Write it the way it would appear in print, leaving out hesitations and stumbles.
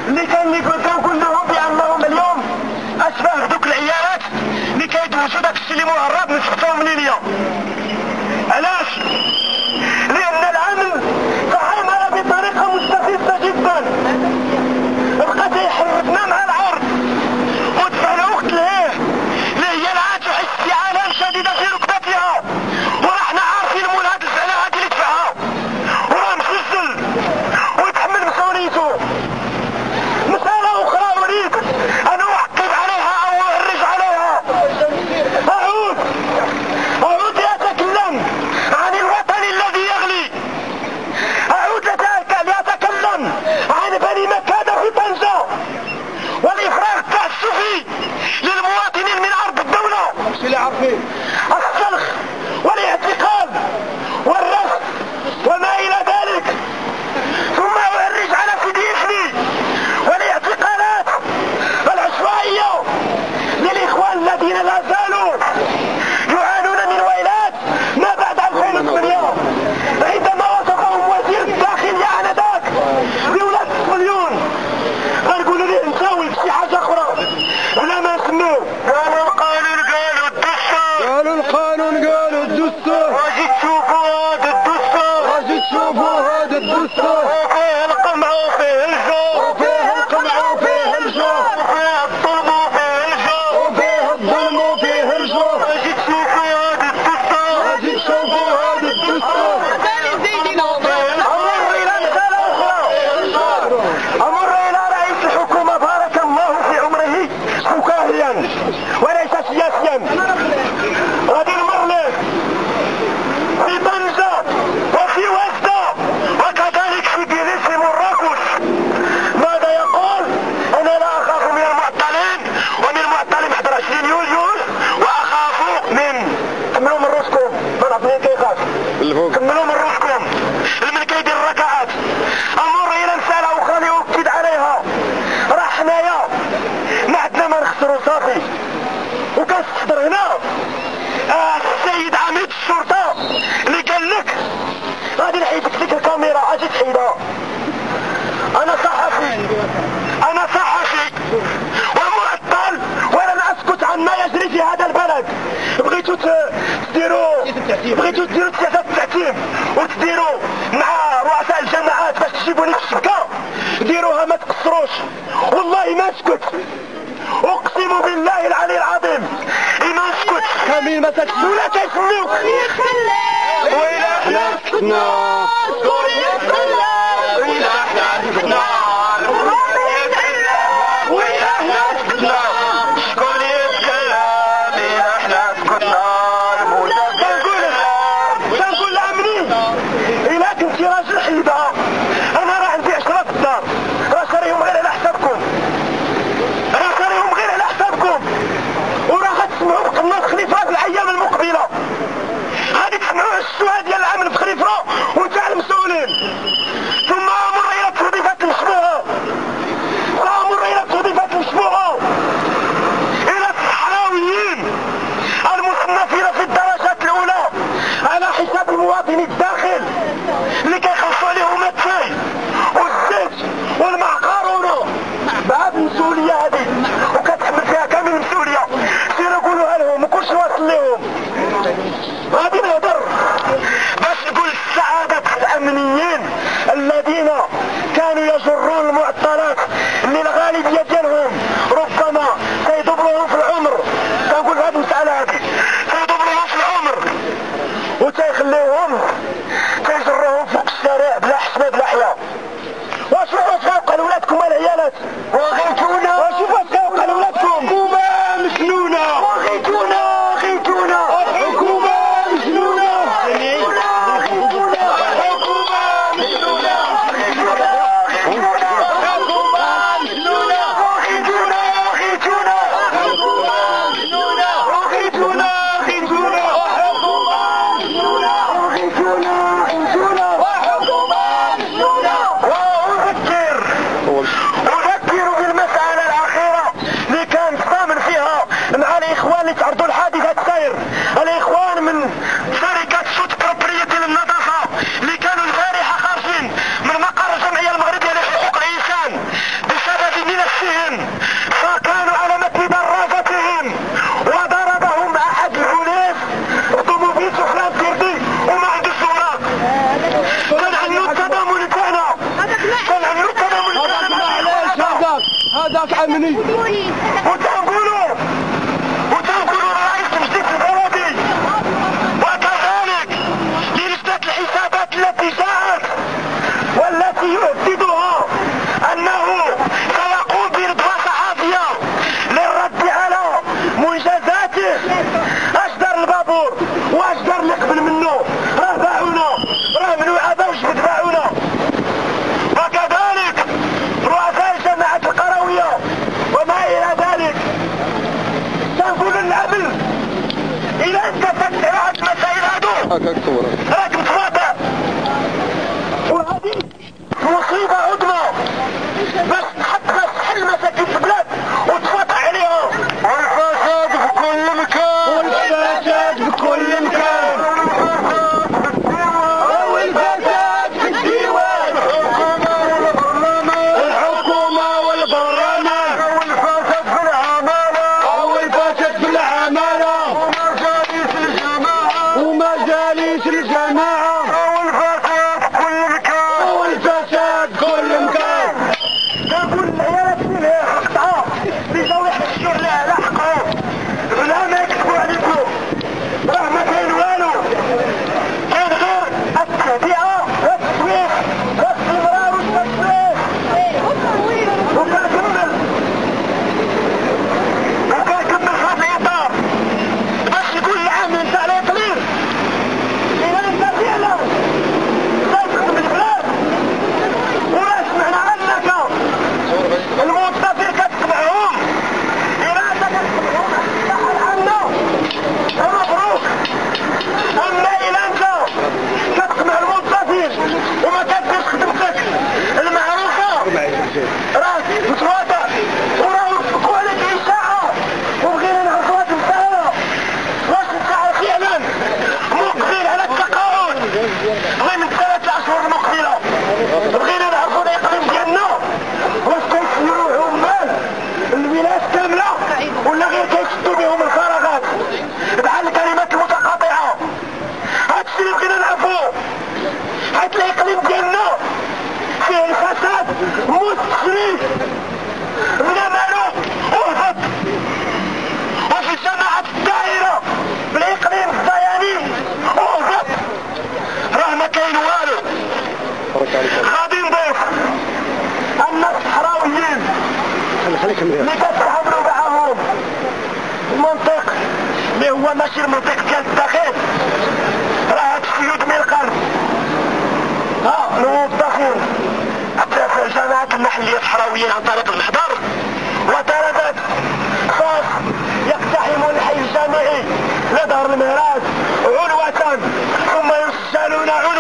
اللي كنقول لهم بانهم اليوم اشباه بدوك العيالات اللي كيدوزوا داك الشيء اللي مهرب من تحتهم من اليوم. علاش؟ لان العمل تعامل بطريقه مستفزه جدا، بقى تيحرفنا مع العرض ودفع الوقت ليه اللي هي العاج استعانه شديده في ركبتها، ورحنا عارفين مول هاد الفعله هادي اللي دفعها وراه مسجل ويتحمل مسؤوليته. مسألة أخرى أريد أن أعقب عليها أو أهرج عليها. أعود لأتكلم عن الوطن الذي يغلي، أعود لأتكلم عن بني مكادة في طنجة والإفراغ التعسفي للمواطنين من أرض الدولة، السلخ والاعتقال والرفض وما إلى ذلك. ثم أهرج على سيدي إفني والاعتقالات العشوائية للإخوان الذين لا زالوا يعانون من ويلات ما بعد 2008 عندما وصفهم وزير الداخل آنذاك بولاد مليون. غنقولوا ليه انت ولد شي حاجة أخرى بلا ما نسميو. قالوا القانون قالوا الدستور، قالوا القانون قالوا الدستور، واجي تشوفوا هذا الدستور، واجي تشوفوا هذا الدستور، وفيه القمع وفيه الجور، وفيه القمع وفيه الجور، وفيه الظلم وفيه الجور، وفيه الظلم وفيه الجور. واجي تشوفوا هذا الدستور، واجي تشوفوا هذا الدستور. أمر إلى رئيس الحكومة بارك الله في عمره فكاهيا وليس سياسيا. غادي نمر له في طنجة وفي وزدة وكذلك في بيليس مراكش. ماذا يقول؟ أنا لا أخاف من المعطلين ومن المعطل 21 يوليو وأخاف من كملوا من روسكم. ما نعرف مين كيخاف، كملوا من روسكم من كيدير الركعات. أمر إلى مسألة أخرى لأؤكد عليها. راه حنايا ما عندنا ما نخسروا صافي، وكنستحضر هنا السيد عميد الشرطة اللي قال لك غادي نحيدك لك الكاميرا، اجي تحيدها. أنا صحفي ومعطل ولن أسكت عن ما يجري في هذا البلد. بغيتوا تديروا سياسة التعتيم وتديروا مع رؤساء الجماعات باش تجيبوني في الشبكة، ديروها ما تقصروش. والله ما اسكت، اقسم بالله العلي العظيم ما اسكت. كامل ما تسكت ولا تسمعوك وإلى احنا سكتنا سوريا كلها، وإلى احنا سكتنا وإلى احنا سكتنا شكون يتكلم إلى احنا سكتنا. كنقول لأمني إلا كنتي راجل حيدة، أنا راه عندي 10 في الدار، راه شاريهم غير على حسابكم، وراه غتسمعوا بقناص خليفة في الأيام المقبلة. غادي تسمعوا الشهداء ديال العمل في خليفة وانتاع المسؤولين. ثم أمر إلى تنظيفات هذاك عمني وتنقولوا رئيس مجلس البلدي وكذلك لنسبة الحسابات التي جاءت والتي يهددها أنه سيقوم برتوى صحافية للرد على منجزاته. أشجر البابور وأشجر اللي قبل منه راه باعونا، راه من وعبة وجبد باعونا. وكذلك رؤساء الجماعات القروية وما إلى ذلك. تنقول العمل إلى أنت تكتب هاد المسائل هادو راك متواضع، وهذه مصيبة عظمى باش تحل مساكين في البلاد وتفاضع عليهم. والفساد في كل مكان، والفساد في كل مكان، والفساد في الديوان، الحكومة والبرلمان، والفساد في العمالة، والفساد في العمالة، ومجالس الجماعة، والفساد في كل مكان، والفساد في كل مكان. كنقول العيالات اللي هي قطعة بيجاو يحشوا على حقهم بلا ما يكتبوا عليكم، راه ما كاين والو، كاين غير التهدئة والتسويق والاستمرار والتسويق. وكنكمل في هذا الإطار باش يكون العامل نتاع الإقليم إذا أنت فعلا تخدم البلاد ولا سمعنا أنك الموظفين كتتبعهم إذا أنت كتتبعهم تحل عنا فمبروك. أما إذا أنت كتقمع الموظفين وما كديرش خدمتك المعروفة راك متواضع وراه وفقوا عليك إشاعة وبغينا نعرفوا هاد المسألة واش انت فعلا مقبل على التقاعد غير من 3 أشهر المقبلة. بغينا نعرفوا الإقليم ديالنا واش كيسيروا عمال الولايات كاملة ولا غير كيسدوا بهم الفراغات بحال الكلمات المتقاطعة. هادشي اللي بغينا نعرفوه، حيت الإقليم ديالنا فيه الفساد مستشري من مالو وهبط، وفي الجماعة الدائرة في الإقليم الزياني وهبط، راه ما كاين والو. غادي نضيف أن الصحراويين اللي كتعاملوا معاهم المنطق اللي هو ماشي المنطق ديال الداخل، راه هاد السيود من القلب. الموظفين في الجامعات المحلية الصحراويين عن طريق المحضر وتردد خاص يقتحمون الحي الجامعي لدار المهراج عنوة ثم يسجلون عنوة